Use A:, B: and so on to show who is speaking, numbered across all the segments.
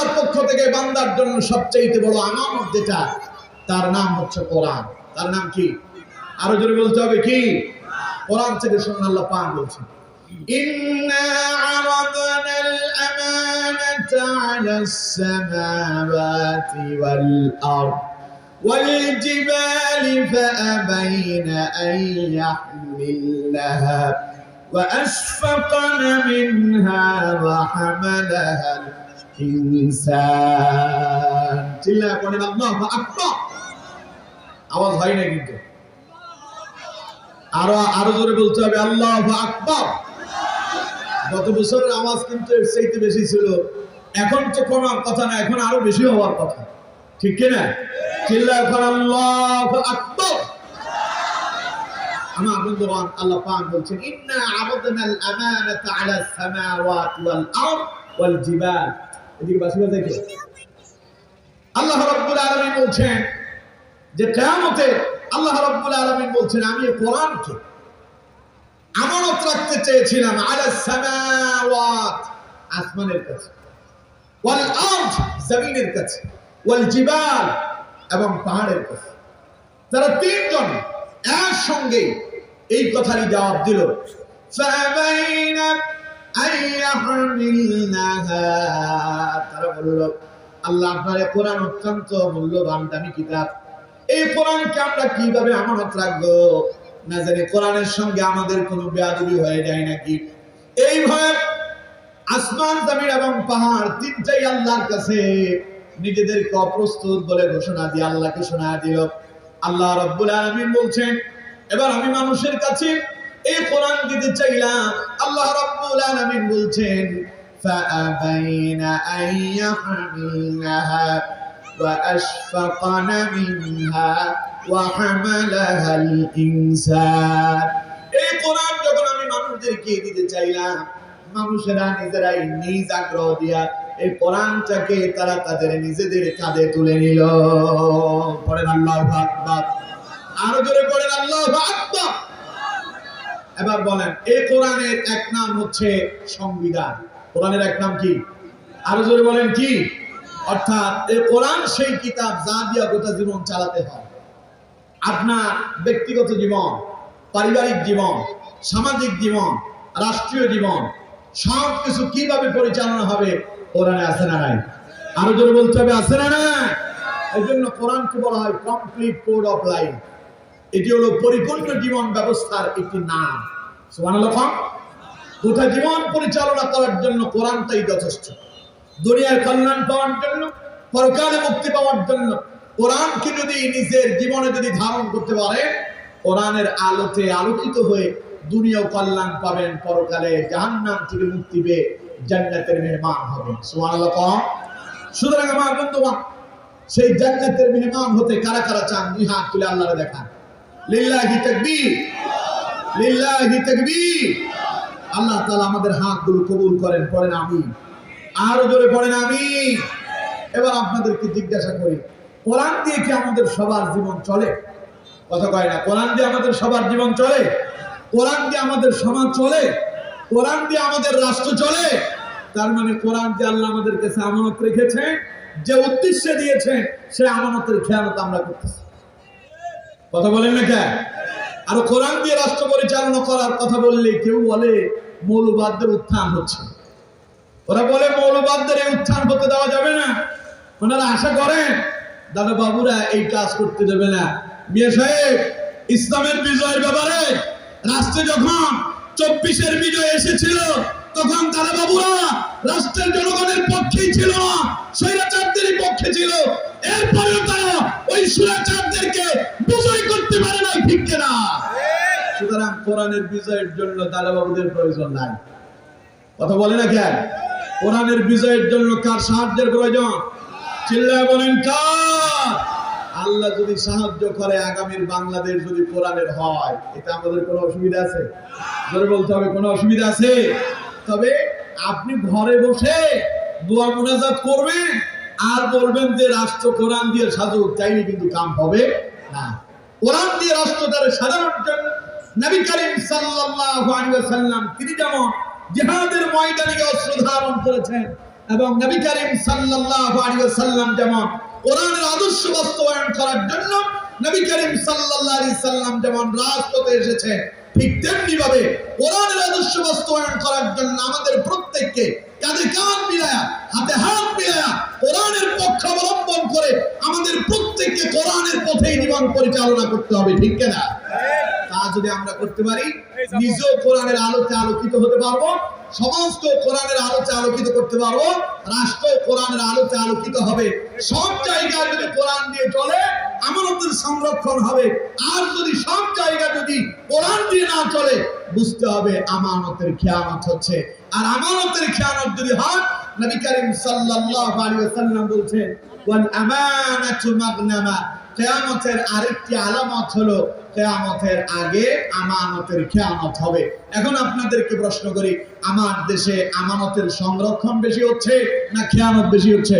A: আল্লাহর পক্ষ থেকে বান্দার জন্য সবচেয়ে বড় আমানত যেটা, তার নাম হচ্ছে কোরআন। তার নাম কি? আরো জোরে বলতে হবে কি? কোরআন থেকে শুনুন, আল্লাহ পাক বলছেন, ইন্না আরাদনাল আমানাতা আলাস সামাওয়াতি ওয়াল আরদ ওয়াল জিবালি ফাআবাইনা আন ইয়াহমিলনাহা ওয়া আশফাকনা মিনহা ওয়া হামালাহা ইনসান। চিল্লায়ে পড়েন আল্লাহু আকবার। আওয়াজ হয় না কিন্তু, আরো জোরে বলতে হবে আল্লাহু আকবার। গত বছরের আওয়াজ কিন্তু এর চাইতে বেশি ছিল, এখন তো কোনো কথা না, এখন আরো বেশি হওয়ার কথা, ঠিক কি না? চিল্লায়ে পড়েন আল্লাহু আকবার। আমার বন্ধুগণ, আল্লাহ পাক বলছেন, ইন্না আরাদনাল আমানাতা আলাস সামাওয়াতি ওয়াল আরদ ওয়াল জিবাল। এদিকে বাসিবা দেখো, আল্লাহ রাব্বুল আলামিন বলছেন যে কিয়ামতে আল্লাহ রাব্বুল আলামিন বলছেন, আমি এই কোরআনকে আমানত রাখতে চেয়েছিলাম আলাস সামাওয়াত, আসমানের কাছে, ওয়াল আরদ, জমিনের কাছে, ওয়াল জিবাল, এবং পাহাড়ের কাছে। তারা তিনজন একসঙ্গে এই কথারই জবাব দিল, ফাআবাইনা আন ইয়াহমিলনাহা। তারা বলল, আল্লাহ আপনার এই কোরআন অত্যন্ত মূল্যবান দামি কিতাব, এই কোরআনকে আমরা কিভাবে আমানত রাখবো, না জানি কোরআনের সঙ্গে আমাদের কোনো বেয়াদবি হয়ে যায় নাকি। এই ভয়ে আসমান, জমিন এবং পাহাড় তিনটাই আল্লাহর কাছে নিজেদেরকে অপ্রস্তুত বলে ঘোষণা দিয়ে আল্লাহকে শোনা দিল। আল্লাহ রাব্বুল আলামিন বলছেন, এবার আমি মানুষের কাছে এই কোরআন দিতে চাইলাম। আল্লাহ রাব্বুল আলামিন বলছেন, ফাআবাইনা আন ইয়াহমিলনাহা ওয়া আশফাকনা মিনহা ওয়া হামালাহাল ইনসান। এই কোরআন যখন আমি মানুষদেরকে দিতে চাইলাম, মানুষেরা নিজেরাই নিজ আগ্রহ দিয়া এই কোরআনটাকে তারা তাদের নিজেদের কাঁধে তুলে নিল। পড়েন আল্লাহু আকবার। আরো জোরে পড়েন আল্লাহু আকবার। এবার বলেন, এই কোরআনের এক নাম হচ্ছে সংবিধান। কোরআনের এক নাম কি? আরো জোরে বলেন কি? অর্থাৎ এই কোরআন সেই কিতাব যা দিয়া গোটা জীবন চালাতে হয়। আপনার ব্যক্তিগত জীবন, পারিবারিক জীবন, সামাজিক জীবন, রাষ্ট্রীয় জীবন, সব কিছু কিভাবে পরিচালনা হবে কোরআনে আছে না নাই? আরো জোরে বলতে হবে, আছে না নাই? এই জন্য কোরআনকে বলা হয় কমপ্লিট কোড অফ লাইফ। এটি হলো পরিপূর্ণ জীবন ব্যবস্থার একটি নাম। সুবহানাল্লাহ। গোটা জীবন পরিচালনা করার জন্য কোরআনটাই যথেষ্ট। দুনিয়ার কল্যাণ পাওয়ার জন্য, পরকালে মুক্তি পাওয়ার জন্য কোরআনকে যদি নিজের জীবনে যদি ধারণ করতে পারে, কোরআনের আলোতে আলোকিত হয়ে দুনিয়াও কল্যাণ পাবেন, পরকালে জাহান্নাম থেকে মুক্তি পেয়ে জান্নাতের মেহমান হবেন। সুবহানাল্লাহ। সুতরাং আমার বন্ধুগণ, সেই জান্নাতের মেহমান হতে কারা কারা চান? দুই হাত তুলে আল্লাহরে দেখান। লিল্লাহি তাকবীর, লিল্লাহি তাকবীর। আল্লাহ তাআলা আমাদের হাতগুলো কবুল করেন। পড়েন আমিন। আরো জোরে পড়েন আমিন। এবার আপনাদেরকে জিজ্ঞাসা করি, কোরআন দিয়ে কি আমাদের সবার জীবন চলে? কথা কয় না। কোরআন দিয়ে আমাদের সবার জীবন চলে? কোরআন দিয়ে আমাদের সমাজ চলে? কোরআন দিয়ে আমাদের রাষ্ট্র চলে? তার মানে কোরআন যে আল্লাহ আমাদের কাছে আমানত রেখেছে, যে উদ্দেশ্যে দিয়েছে, সে আমানতের খেয়ানত আমরা করতেছি। কথা বলেন না কেন? আর কোরআন দিয়ে রাষ্ট্র পরিচালনা করার কথা বললে কেউ বলে মৌলবাদদের উত্থান হচ্ছে। ওরা বলে মৌলবাদদের এই উত্থান হতে দেওয়া যাবে না। ওনারা আশা করেন দাদা বাবুরা এই কাজ করতে দেবে না। মিয়া সাহেব, ইসলামের বিজয়ের ব্যাপারে রাষ্ট্রে যখন 24-এর বিজয় এসেছিল, তখন দাদা বাবুরা রাষ্ট্রের জনগণের পক্ষেই ছিল না, স্বৈরাচারদের পক্ষে ছিল। এরপরেও তারা ওই স্বৈরাচারদেরকে বিজয় করতে পারে না, ঠিক কিনা? সুতরাং কোরআনের বিজয়ের জন্য দাদা বাবুদের প্রয়োজন নাই। কথা বলে না কেন? কোরআনের বিজয়ের জন্য কার সাহায্যের প্রয়োজন? চিল্লায় বলেন কার? আল্লাহ যদি সাহায্য করে, আগামীর বাংলাদেশ যদি কোরআনের হয়, এটা আমাদের কোনো অসুবিধা আছে? জোরে বলতে হবে, কোনো অসুবিধা আছে? তবে আপনি ঘরে বসে দোয়া মুনাজাত করবেন আর বলবেন যে রাষ্ট্র কোরআন দিয়ে সাজুক, চাইলে কিন্তু কাম হবে না। কোরআন দিয়ে রাষ্ট্রটারে সাজানোর জন্য নবী করিম সাল্লাল্লাহু আলাইহি ওয়াসাল্লাম তিনি যেমন জিহাদের ময়দানে অস্ত্র ধারণ করেছেন, এবং নবী করিম সাল্লাল্লাহু আলাইহি ওয়াসাল্লাম যেমন কোরআনের আদর্শ বাস্তবায়ন করার জন্য নবী করিম সাল্লাল্লাহু আলাইহি সাল্লাম যেমন রাজপথে এসেছে, ঠিক তেমনি ভাবে কোরআনের আদর্শ বাস্তবায়ন করার জন্য আমাদের প্রত্যেককে কাঁধে কাঁধ মিলায়া, হাতে হাত মিলায়া কোরআনের পক্ষ অবলম্বন করে আমাদের প্রত্যেককে কোরআনের পথেই জীবন পরিচালনা করতে হবে, ঠিক কিনা? তা যদি আমরা করতে পারি, নিজেও কোরআনের আলোতে আলোকিত হতে পারবো, সমাজকে কোরআনের আলোতে আলোকিত করতে পারবো, রাষ্ট্র কোরআনের আলোতে আলোকিত হবে। সব জায়গায় যদি কোরআন দিয়ে চলে, আমানতের সংরক্ষণ হবে। আর যদি সব জায়গায় যদি কোরআন দিয়ে না চলে, বুঝতে হবে আমানতের খেয়ানত হচ্ছে। আর আমানতের খেয়ানত যদি হয়, নবী করিম সাল্লাল্লাহু আলাইহি ওয়াসাল্লাম বলছেন, ওয়াল আমানাতু মাগনামা, কিয়ামতের আরেকটি আলামত হলো কিয়ামতের আগে আমানতের খেয়ানত হবে। এখন আপনাদেরকে প্রশ্ন করি, আমার দেশে আমানতের সংরক্ষণ বেশি হচ্ছে না খেয়ানত বেশি হচ্ছে?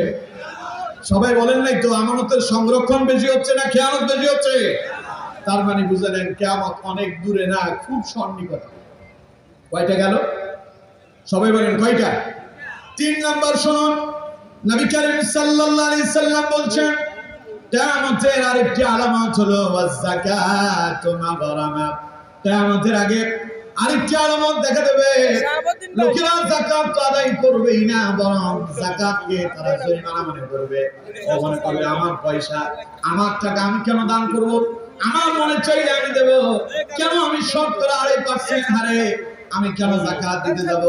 A: সবাই বলেন নাই তো, আমানতের সংরক্ষণ বেশি হচ্ছে না খেয়ানত বেশি হচ্ছে? তার মানে বুঝে নেন কিয়ামত অনেক দূরে না, খুব সন্নিকটে। কয়টা গেল? সবাই বলেন কয়টা? 3 নাম্বার শুনুন, নবী করিম সাল্লাল্লাহু আলাইহি সাল্লাম বলছেন কিয়ামতের আরেকটি আলামত হলো ওয়াজ-যাকাতু মাগরামা। কিয়ামতের আগে আরেকটি আলামত দেখা দেবে, লোকেরা যাকাত আদায় করবেই না, বরং যাকাতকে তারা জরিমানা মনে করবে। মনে করবে আমার পয়সা, আমার টাকা আমি কেন দান করব? আমার মনে চাইলে আমি দেব, কেন আমি শতকরা 2.5% হারে আমি কেন যাকাত দিতে যাব?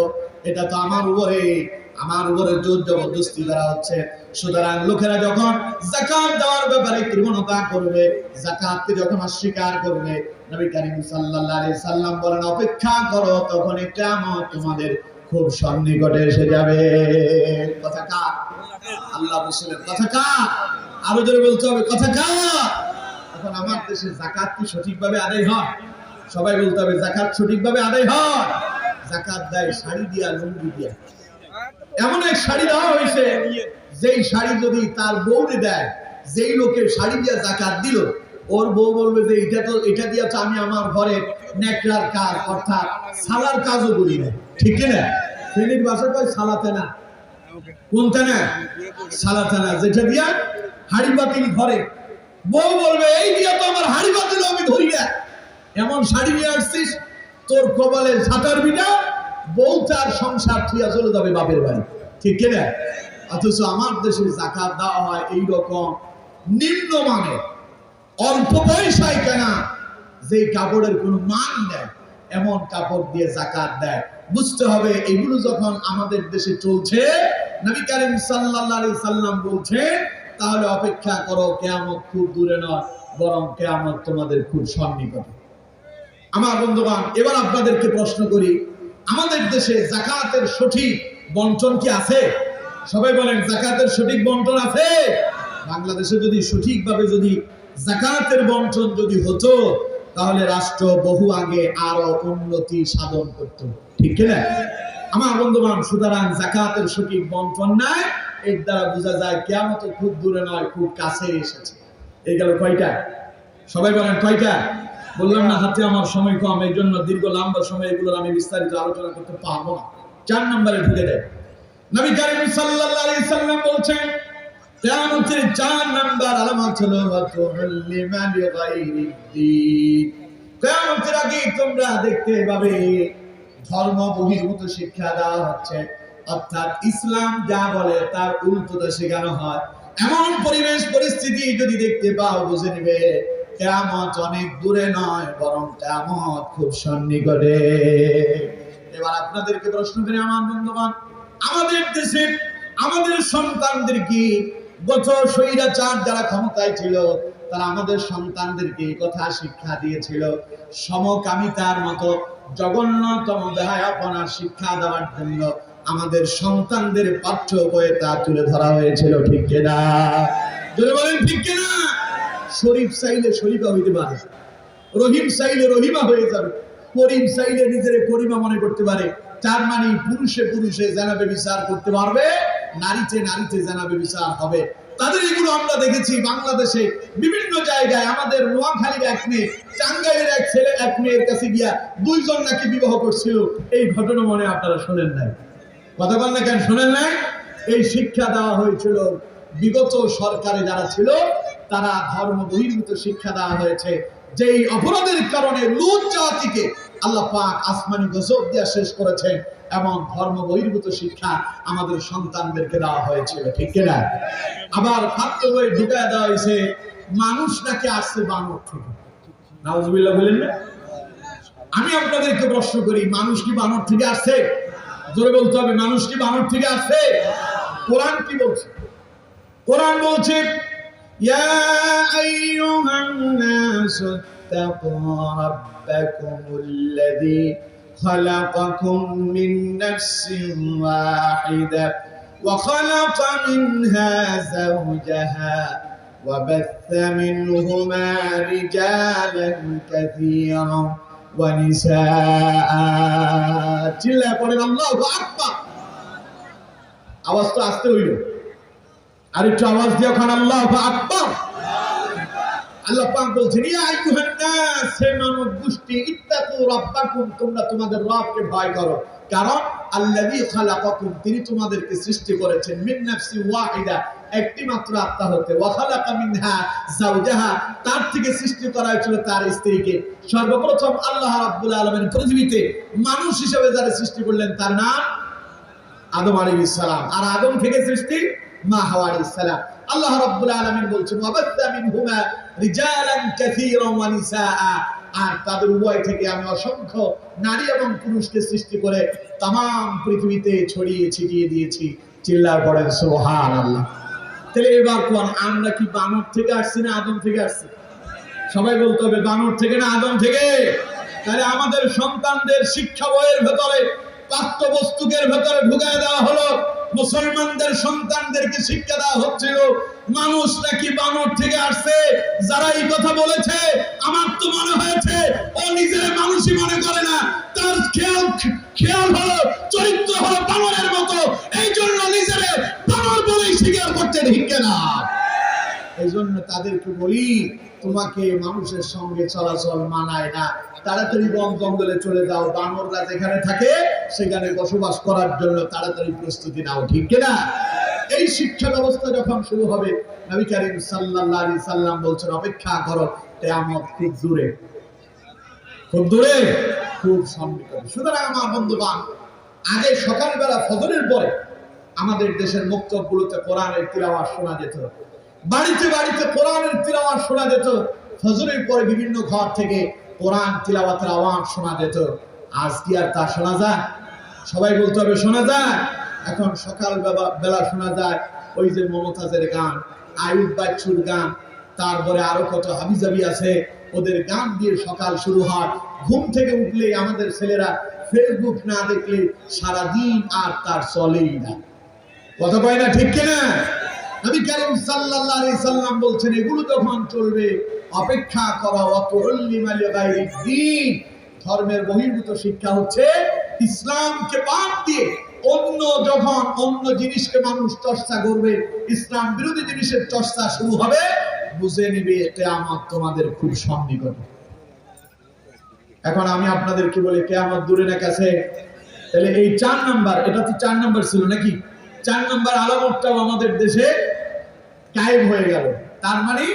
A: এটা তো আমার উপরে জোর জবরদস্তি করা হচ্ছে। সুতরাং লোকেরা যখন যাকাত দেওয়ার ব্যাপারে কৃপণতা করবে, যাকাতকে যখন অস্বীকার করবে, নবী করিম সাল্লাল্লাহু আলাইহি সাল্লাম বলেন অপেক্ষা করো, তখন কিয়ামত তোমাদের খুব সন্নিকটে এসে যাবে। কথা কার? আল্লাহ রাসূলের কথা কার? আরো জোরে বলতে হবে, কথা কার? এখন আমার দেশে যাকাত কি সঠিকভাবে আদায় হয়? সবাই বলতে হবে, যাকাত সঠিকভাবে আদায় হয়? যাকাত দেয় শাড়ি দিয়া, লুঙ্গি দিয়া। এমন এক শাড়ি দেওয়া হয়েছে, যেই শাড়ি যদি তার বউরে দেয়, যেই লোকের শাড়ি দিয়া যাকাত দিল, ওর বউ বলবে যে এটা দিয়া তো আমি আমার ঘরে নেকড়ার কাজ অর্থাৎ সালার কাজও করি না, ঠিক না? ফেনীর ভাষায় কয় সালাতে না, কোনটা না? সালাতে না, যেটা দিয়া হাড়ি বাতিল ঘরে। বউ বলবে এই দিয়া তো আমার হাড়ি বাতিল আমি ধরি না, এমন শাড়ি নিয়ে আসছিস, তোর কপালের ছাতার বিনা বউ তার সংসার থিয়া চলে যাবে বাপের বাড়ি, ঠিক কিনা? অথচ আমার দেশে যাকাত দেওয়া হয় এইরকম নিম্নমানের, অল্প পয়সায় কেনা, যে কাপড়ের কোনো মান নেই, এমন কাপড় দিয়ে যাকাত দেয়। বুঝতে হবে এগুলো যখন আমাদের দেশে চলছে, নবী করিম সাল্লাল্লাহু আলাইহি সাল্লাম বলছেন, তাহলে অপেক্ষা করো, কিয়ামত খুব দূরে নয়, বরং কিয়ামত তোমাদের খুব সন্নিকটে। আমার বন্ধুগণ, এবার আপনাদেরকে প্রশ্ন করি, আমাদের দেশে যাকাতের সঠিক বন্টন কি আছে? সবাই বলেন, যাকাতের সঠিক বন্টন আছে? বাংলাদেশে যদি সঠিকভাবে যদি যাকাতের বন্টন যদি হতো, তাহলে রাষ্ট্র বহু আগে আরো উন্নতি সাধন করত, ঠিক কিনা? আমার বন্ধুগণ, সুতরাং যাকাতের সঠিক বন্টন নাই, এর দ্বারা বোঝা যায় কিয়ামত খুব দূরে নয়, খুব কাছে এসেছে। এই গেল কয়টা? সবাই বলেন কয়টা? বললাম না হাতে আমার সময় কম, এই জন্য দীর্ঘ লম্বা সময় এগুলোর আমি বিস্তারিত আলোচনা করতে পারবো না। 4 নম্বরে ঢুকে দেয়, নবী করিম সাল্লাল্লাহু আলাইহি সাল্লাম বলছেন কিয়ামতের 4 নাম্বার আলামত হলো ওয়াতুল্লিমা লিগাইরিদ্দিন। কিয়ামতের আগে তোমরা দেখতে পাবে ধর্ম বহির্ভূত শিক্ষা দেওয়া হচ্ছে, অর্থাৎ ইসলাম যা বলে তার উল্টোটা শেখানো হয়। এমন পরিবেশ পরিস্থিতি যদি দেখতে পাও, বুঝে নিবে কিয়ামত অনেক দূরে নয়, বরং কিয়ামত খুব সন্নিকটে। এবার আপনাদেরকে প্রশ্ন করি, আমার বন্ধুগণ, আমাদের দেশে আমাদের সন্তানদের কি গত স্বৈরাচার যারা ক্ষমতায় ছিল, তারা আমাদের সন্তানদেরকে কথা শিক্ষা দিয়েছিল, সমকামিতার মতো জঘন্যতম বেহায়াপনার শিক্ষা দেওয়ার জন্য আমাদের সন্তানদের পাঠ্য বইয়ে তা তুলে ধরা হয়েছিল, ঠিক কিনা? যদি বলেন ঠিক কিনা? শরীফ চাইলে শরীফা হইতে পারে, রহিম চাইলে রহিমা হয়ে যাবে, করিম চাইলে নিজের করিমা মনে করতে পারে। তার মানে পুরুষে পুরুষে জানাবে বিচার করতে পারবে, নারীতে নারীতে জানাবে বিচার হবে। তাদের এগুলো আমরা দেখেছি বাংলাদেশে বিভিন্ন জায়গায়। আমাদের নোয়াখালীর এক মেয়ে, টাঙ্গাইলের এক ছেলে এক মেয়ের কাছে গিয়া 2 জন নাকি বিবাহ করছিল। এই ঘটনা মনে আপনারা শোনেন নাই? কথা বল না কেন, শোনেন নাই? এই শিক্ষা দেওয়া হয়েছিল বিগত সরকারে যারা ছিল, তারা ধর্ম বহির্ভূত শিক্ষা দেওয়া হয়েছে। যেই অপরাধের কারণে লূত জাতিকে আল্লাহ পাক আসমানি গজব দিয়ে শেষ করেছেন, এমন ধর্ম বহির্ভূত শিক্ষা আমাদের সন্তানদেরকে দেওয়া হয়েছিল, ঠিক কিনা? আবার ফাত্র বই ঢুকায় দেওয়া হয়েছে মানুষ নাকি আসছে বানর থেকে। নাউজুবিল্লাহ বলেন না? আমি আপনাদেরকে প্রশ্ন করি, মানুষ কি বানর থেকে আসছে? জোরে বলতে হবে, মানুষ কি বানর থেকে আসছে? কোরআন কি বলছে? কোরআন বলছে ইয়া আইয়ুহান নাসু তাকু রাব্বাকুমুল্লাযী খালাকাকুম মিন নাফসিন ওয়াহিদা ওয়া খালাকা মিনহা যাওজাহা ওয়া বাথা মিনহুমা রিজালান কাসীরান ওয়া নিসাআ। চিল্লায় পড়েন আল্লাহু আকবার। আওয়াজ তো আসতে হইল, আর একটু আওয়াজ দিয়ে খান আল্লাহু আকবার। আল্লাহ পাক বলছেন ইয়া আইয়ুহান নাস, হে মানব গোষ্ঠী, ইত্তাকু রাব্বাকুম, তোমরা তোমাদের রবকে ভয় করো। কারণ আল্লাযী খালাকাকুম, তিনি তোমাদেরকে সৃষ্টি করেছেন, মিন নাফসি ওয়াহিদা, একটি মাত্র আত্মা হতে, ওয়া খালাকা মিনহা যাওজাহা, তার থেকে সৃষ্টি করা হয়েছিল তার স্ত্রীকে। সর্বপ্রথম আল্লাহ রাব্বুল আলামিন পৃথিবীতে মানুষ হিসেবে যারা সৃষ্টি করলেন তার নাম আদম আলাইহিস সালাম, আর আদম থেকে সৃষ্টি মা হাওয়া আলাইহিস সালাম। আল্লাহ রাব্বুল আলামিন বলছেন ওয়াবাথা মিনহুমা রিজালান কাসীরান ওয়া নিসাআ, আর তাদের উভয় থেকে আমি অসংখ্য নারী এবং পুরুষকে সৃষ্টি করে तमाम পৃথিবীতে ছড়িয়ে ছিটিয়ে দিয়েছি। চিল্লায় পড়েন সুবহানাল্লাহ। তাহলে এবার কোন আমরা কি বানর থেকে আসছি না আদম থেকে আসছি? সবাই বলতে হবে বানর থেকে না আদম থেকে। তাহলে আমাদের সন্তানদের শিক্ষা বইয়ের ভেতরে পাঠ্যবস্তুকের ভেতরে ঢুকায় দেওয়া হলো, মুসলমানদের সন্তানদেরকে শিক্ষা দেওয়া হচ্ছিল মানুষ নাকি বানর থেকে আসছে। যারা এই কথা বলেছে, আমার তো মনে হয়েছে ও নিজের মানুষই মনে করে না, তার খেয়াল হলো, চরিত্র হলো বানরের মতো, এই জন্য নিজের বানর বলেই স্বীকার করতে, ঠিক না? এই জন্য তাদেরকে বলি, তোমাকে মানুষের সঙ্গে চলাচল মানায় না, তাড়াতাড়ি বন জঙ্গলে চলে যাও, বানররা যেখানে থাকে সেখানে বসবাস করার জন্য তাড়াতাড়ি প্রস্তুতি নাও, ঠিক না? এই শিক্ষা ব্যবস্থা যখন শুরু হবে, নবী করিম সাল্লাল্লাহু আলাইহি সাল্লাম বলছেন অপেক্ষা করো, কিয়ামত খুব দূরে, খুব দূরে, খুব সন্নিকটে। সুতরাং আমার বন্ধুগণ, আগে সকালবেলা ফজরের পরে আমাদের দেশের মক্তবগুলোতে কোরআনের তিলাওয়াত শোনা যেত, বাড়িতে বাড়িতে কোরআনের তিলাওয়াত শোনা যেত, ফজরের পরে বিভিন্ন ঘর থেকে কোরআন তিলাওয়াতের আওয়াজ শোনা যেত। আজ কি আর তা শোনা যায়? সবাই বলতে হবে শোনা যায়। এখন সকাল বেলা শোনা যায় ওই যে মমতাজের গান, আয়ুব বাচ্চুর গান, তারপরে আরো কত হাবিজাবি আছে, ওদের গান দিয়ে সকাল শুরু হয়। ঘুম থেকে উঠলে আমাদের ছেলেরা ফেসবুক না দেখলে সারাদিন আর তার চলেই না, কথা কয় না, ঠিক কিনা? নবী করিম সাল্লাল্লাহু আলাইহি সাল্লাম বলছেন এগুলো যখন চলবে অপেক্ষা করা, ওয়াতুল্লিমা লিগাইরিদ দ্বীন, ধর্মের বহির্ভূত শিক্ষা হচ্ছে ইসলামকে বাদ দিয়ে অন্য জিনিসকে মানুষ চর্চা করবে, ইসলাম বিরোধী জিনিসের চর্চা শুরু হবে, বুঝে নিবে কিয়ামত তোমাদের খুব সন্নিকটে। এখন আমি আপনাদেরকে বলি কিয়ামত দূরে না কাছে? তাহলে এই 4 নাম্বার, এটা তো 4 নাম্বার ছিল নাকি? 4 নাম্বার আলামতটাও আমাদের দেশে গায়েব হয়ে গেল। তার মানে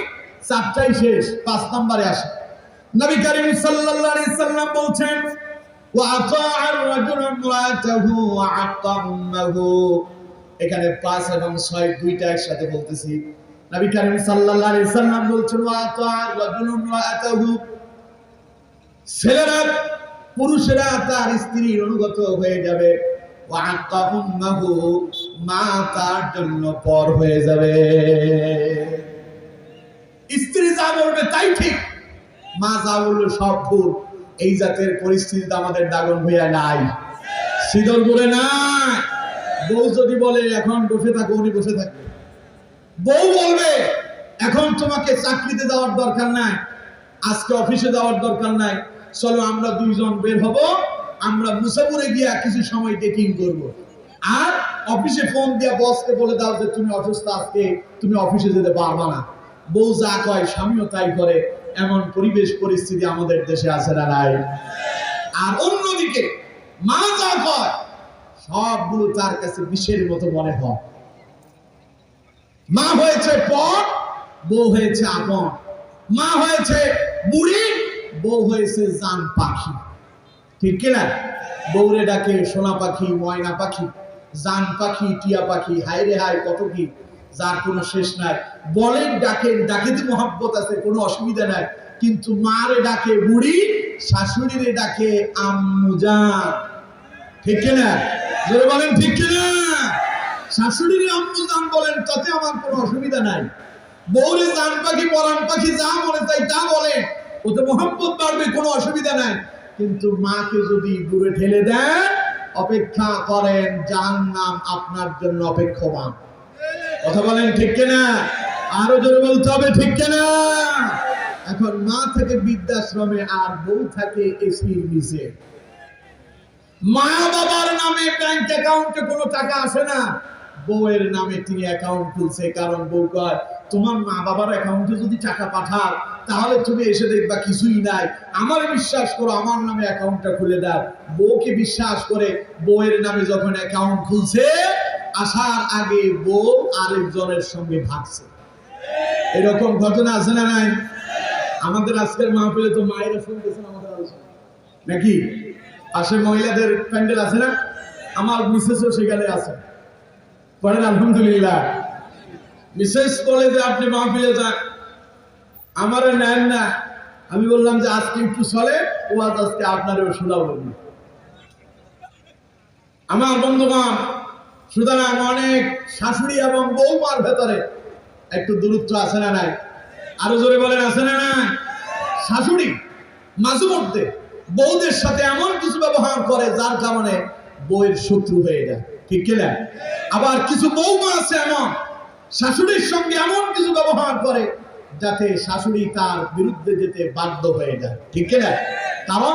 A: 4টাই শেষ, 5 নাম্বারে আসে। নবী করিম সাল্লাল্লাহু আলাইহি সাল্লাম বলছেন ওয়া আতাআর রাজুলু ইমরাতাহু ওয়া আতাম্মাহু, এখানে 5 এবং 6 দুইটা একসাথে বলতেছি। নবী করিম সাল্লাল্লাহু আলাইহি সাল্লাম বলছেন ওয়া আতাআর রাজুলু ইমরাতাহু, ছেলেরা পুরুষেরা তার স্ত্রীর অনুগত হয়ে যাবে, ওয়া আতাম্মাহু, মা তার জন্য পর হয়ে যাবে। স্ত্রী যা বলবে তাই ঠিক, মা যা বলবে সব ভুল। এই জাতের পরিস্থিতিতে আমাদের দাগন ভূয়া নাই, শীতল করে নাই। বউ যদি বলে এখন বসে থাকো, উনি বসে থাকবে। বউ বলবে এখন তোমাকে চাকরিতে যাওয়ার দরকার নাই, আজকে অফিসে যাওয়ার দরকার নাই, চলো আমরা দুইজন বের হব, আমরা মুসাফিরে গিয়া কিছু সময় ডেটিং করব। আর অফিসে ফোন দিয়া বসকে বলে দাও যে তুমি অসুস্থ, আজকে তুমি অফিসে যেতে পারবা না। বউ যা কয় স্বামীও তাই করে, এমন পরিবেশ পরিস্থিতি আমাদের দেশে আছে না নাই? আর অন্যদিকে মা যা কয় সবগুলো তার কাছে বিষের মতো মনে হয়। মা হয়েছে পর, বউ হয়েছে আপন। মা হয়েছে বুড়ি, বউ হয়েছে জান পাখি। ঠিক কিনা? বউরে ডাকে সোনা পাখি, ময়না পাখি, জান পাখি, টিয়া পাখি, হায় রে হায় কত কি, যার কোনো শেষ নাই। বলেন ডাকেন, ডাকেতে মহব্বত আছে, কোনো অসুবিধা নাই। কিন্তু মারে ডাকে বুড়ি, শাশুড়িরে ডাকে আম্মু জান। ঠিক কিনা? জোরে বলেন ঠিক কিনা? শাশুড়িরে আম্মু জান বলেন, তাতে আমার কোনো অসুবিধা নাই। বউরে জান পাখি, পরাণ পাখি, যা মনে চাই তা বলেন, ওতে মহব্বত বাড়বে, কোনো অসুবিধা নাই। কিন্তু মাকে যদি দূরে ঠেলে দেন, অপেক্ষা করেন, জাহান্নাম আপনার জন্য অপেক্ষমান। কথা বলেন ঠিক কিনা? আরো জোরে বলতে হবে ঠিক কিনা? এখন মা থেকে বৃদ্ধাশ্রমে, আর বউ থাকে এসির নিচে। মা বাবার নামে ব্যাংক অ্যাকাউন্টে কোনো টাকা আসে না, বউয়ের নামে তিনি অ্যাকাউন্ট খুলছে। কারণ বউ কয়, তোমার মা বাবার অ্যাকাউন্টে যদি টাকা পাঠাও, তাহলে তুমি এসে দেখবা কিছুই নাই। আমার বিশ্বাস করো, আমার নামে অ্যাকাউন্টটা খুলে দাও। বউকে বিশ্বাস করে বউয়ের নামে যখন অ্যাকাউন্ট খুলছে, আসার আগে বউ আরেকজনের সঙ্গে ভাগছে। এরকম ঘটনা আছে না নাই? আমাদের আজকের মাহফিলে তো মায়েরা শুনতেছেন আমাদের আলোচনা নাকি? পাশে মহিলাদের প্যান্ডেল আছে না? আমার মিসেসও সেখানে আছে। পড়েন আলহামদুলিল্লাহ। মিসেস বলে যে আপনি মাহফিলে যান, আমারও নেন না। আমি বললাম যে আজকে একটু চলে, ও আজকে আপনারও শোনাবো। আমার বন্ধুগণ, সুতরাং অনেক শাশুড়ি এবং বৌমার ভেতরে একটু দূরত্ব আছে না নাই? আরো জোরে বলেন আছে না নাই? শাশুড়ি মাঝে মধ্যে বউদের সাথে এমন কিছু ব্যবহার করে যার কারণে বউয়ের শত্রু হয়ে যায়। ঠিক কিনা? আবার কিছু বৌমা আছে এমন, শাশুড়ির সঙ্গে এমন কিছু ব্যবহার করে যাতে শাশুড়ি তার বিরুদ্ধে যেতে বাধ্য হয়ে যায়। ঠিক কিনা? কারণ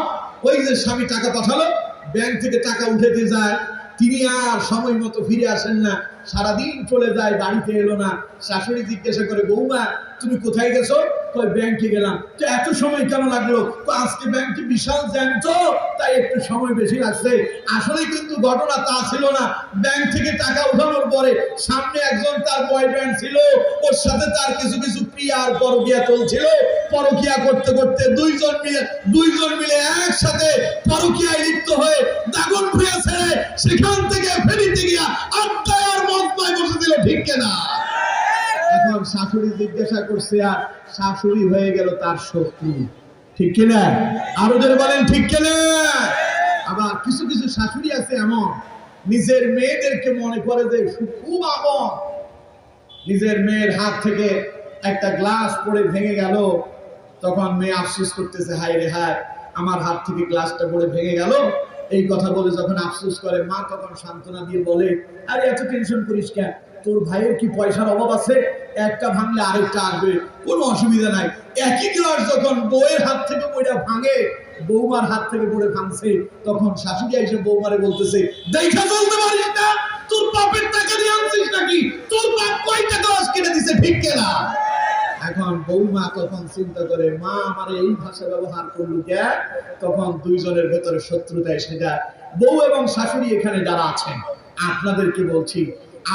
A: ওই যে স্বামী টাকা পাঠালো, ব্যাংক থেকে টাকা উঠাতে যায়, তিনি আর সময় মতো ফিরে আসেন না, সারাদিন চলে যায়, বাড়িতে এলো না। শাশুড়ি জিজ্ঞাসা করে, বৌমা তুমি কোথায় গেছো? কই ব্যাংকে গেলাম। তো এত সময় কেন লাগলো? তো আজকে ব্যাংকে বিশাল জ্যাম, তো তাই একটু সময় বেশি লাগছে। আসলে কিন্তু ঘটনা তা ছিল না। ব্যাংক থেকে টাকা উঠানোর পরে সামনে একজন তার বয়ফ্রেন্ড ছিল, ওর সাথে তার কিছু কিছু ক্রিয়া আর পরকিয়া চলছিল। পরকিয়া করতে করতে দুইজন মিলে একসাথে পরকিয়ায় লিপ্ত হয়ে দাগন ভুঁইয়া ছেড়ে সেখান থেকে ফেরিতে গিয়া আড্ডায় আর মদনায় বসে দিল। ঠিক কিনা? এখন শাশুড়ি জিজ্ঞাসা করছে, আর শাশুড়ি হয়ে গেল তার শত্রু। ঠিক কিনা? আরো জোরে বলেন ঠিক কিনা? আবার কিছু কিছু শাশুড়ি আছে এমন, নিজের মেয়েদেরকে মনে করে যে খুব আপন। নিজের মেয়ের হাত থেকে একটা গ্লাস পড়ে ভেঙে গেল, তখন মেয়ে আফসোস করতেছে, হায় রে হায়, আমার হাত থেকে গ্লাসটা পড়ে ভেঙে গেল। এই কথা বলে যখন আফসোস করে, মা তখন সান্ত্বনা দিয়ে বলে, আরে এত টেনশন করিস কেন, তোর ভাইয়ের কি পয়সার অভাব আছে? একটা ভাঙলে আরেকটা আসবে, কোনো অসুবিধা নাই। একই গ্লাস যখন বউয়ের হাত থেকে পড়ে ভাঙে, বৌমার হাত থেকে পড়ে ভাঙছে, তখন শাশুড়ি এসে বৌমারে বলতেছে, দেখা চলতে পারিস না, তোর বাপের টাকা দিয়ে আনছিস নাকি? তোর বাপ কয়টা গ্লাস কিনে দিছে? ঠিক কিনা? এখন বৌমা তখন চিন্তা করে, মা আমার এই ভাষা ব্যবহার করলো কে? তখন দুইজনের ভেতরে শত্রুতা এসে যায়। বউ এবং শাশুড়ি এখানে যারা আছেন, আপনাদেরকে বলছি,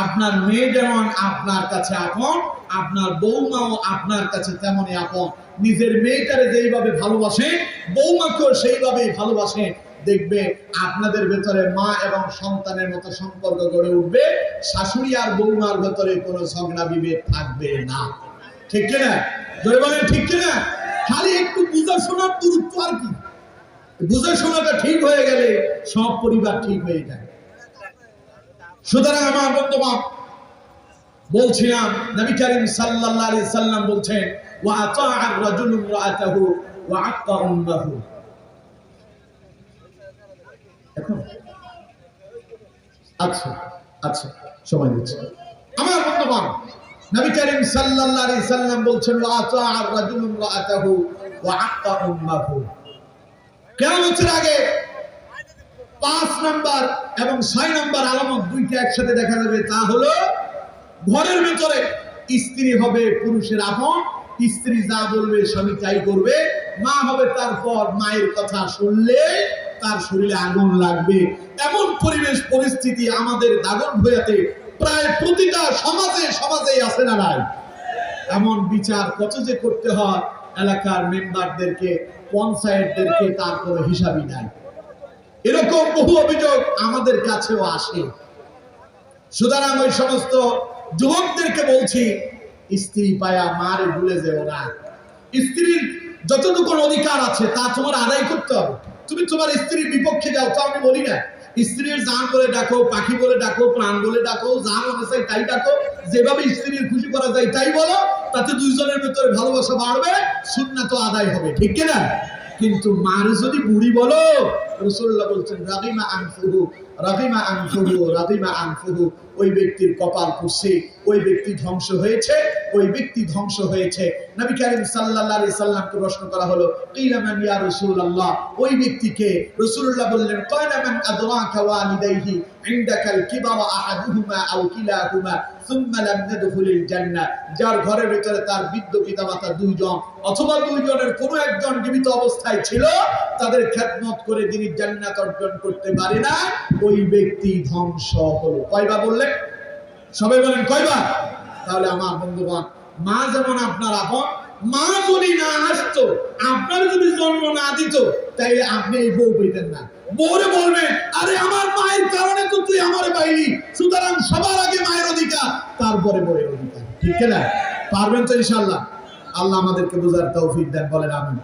A: আপনার মেয়ে যেমন আপনার কাছে আপন, আপনার বৌমাও আপনার কাছে তেমনই আপন। নিজের মেয়েটারে যেইভাবে ভালোবাসে, বৌমাকেও সেইভাবেই ভালোবাসে। দেখবে আপনাদের ভেতরে মা এবং সন্তানের মতো সম্পর্ক গড়ে উঠবে। শাশুড়ি আর বৌমার ভেতরে কোনো ঝগড়া বিভেদ থাকবে না। ঠিক কিনা? জোরে বলেন ঠিক কিনা? খালি একটু বুঝাশোনার দূরত্ব, আর কি। বুঝাশোনাটা ঠিক হয়ে গেলে সব পরিবার ঠিক হয়ে যায়। সুতরাং আমার বন্ধুগণ, বলছিলাম নবী করিম সাল্লাল্লাহু আলাইহি সাল্লাম বলছেন, ওয়া আতাআ আর-রাজুলু ইমরাআতাহু ওয়া আক্কা উম্মাহু। আচ্ছা আচ্ছা, সময় দিচ্ছি। আমার বন্ধুগণ, নবী করিম সাল্লাল্লাহু আলাইহি সাল্লাম বলছেন, ওয়া আতাআ আর-রাজুলু ইমরাআতাহু ওয়া আক্কা উম্মাহু। কিয়ামতের আগে 5 নাম্বার এবং 6 নাম্বার আলামত দুইটা একসাথে দেখা যাবে। তা হলো, ঘরের ভিতরে স্ত্রী হবে পুরুষের আপন, স্ত্রী যা বলবে স্বামী তাই করবে। মা হবে, তারপর মায়ের কথা শুনলে তার শরীরে আগুন লাগবে। এমন পরিবেশ পরিস্থিতি আমাদের দাগনভূঞাতে প্রায় প্রতিটা সমাজেই আছে না নাই? এমন বিচার কত যে করতে হয় এলাকার মেম্বারদেরকে, পঞ্চায়েতদেরকে, তার কোনো হিসাবই নাই। এরকম বহু অভিযোগ আমাদের কাছেও আসে। সুতরাং ওই সমস্ত যুবকদেরকে বলছি, স্ত্রী পায়া মারে ভুলে যেও না। স্ত্রীর যতটুকু অধিকার আছে তা তোমার আদায় করতে হবে। তুমি তোমার স্ত্রীর বিপক্ষে যাও তো আমি বলি না। স্ত্রীর জান বলে ডাকো, পাখি বলে ডাকো, প্রাণ বলে ডাকো, যা মনে চাই তাই ডাকো, যেভাবে স্ত্রীর খুশি করা যায় তাই বলো, তাতে দুইজনের ভিতরে ভালোবাসা বাড়বে, সুন্নাত আদায় হবে, ঠিক কিনা? কিন্তু মারে যদি বুড়ি বলো, রাসূলুল্লাহ বলছেন রাগিমা আনফুহু রাগিমা আনফুহু রাগিমা আনফুহু, ওই ব্যক্তির কপাল পুড়ছে, ওই ব্যক্তি ধ্বংস হয়েছে, ওই ব্যক্তি ধ্বংস হয়েছে। নবী কারীম সাল্লাল্লাহু আলাইহি সাল্লামকে প্রশ্ন করা হলো, কিলা মান ইয়া রাসূলুল্লাহ, ওই ব্যক্তিকে? রাসূলুল্লাহ বললেন, ক্বালা মান আদরাকা ওয়ালিদাইহি ইনদাকাল কিবারা আহাদুহুমা আও কিলাহুমা সুম্মা লাম ইয়াদখুলিল জান্নাহ, যার ঘরের ভিতরে তার বৃদ্ধ পিতামাতা দুইজন অথবা দুইজনের কোনো একজন জীবিত অবস্থায় ছিল, তাদের খেদমত করে যিনি জান্নাত অর্জন করতে পারে না, ওই ব্যক্তি ধ্বংস হলো। কয়বার বললেন? সবাই বলেন কয়বার? তাহলে আমার বন্ধুগণ, মা যেমন আপনার আপন, মা যদি না আসতো, আপনার যদি জন্ম না দিত, তাইলে আপনি এই বউ পেতেন না। বউরে বলবেন, আরে আমার মায়ের কারণে তো তুই আমারে পাইলি, সুতরাং সবার আগে মায়ের অধিকার, তারপরে বউয়ের অধিকার, ঠিক না? পারবেন তো ইনশাআল্লাহ? আল্লাহ আমাদেরকে বোঝার তৌফিক দেন, বলেন আমিন।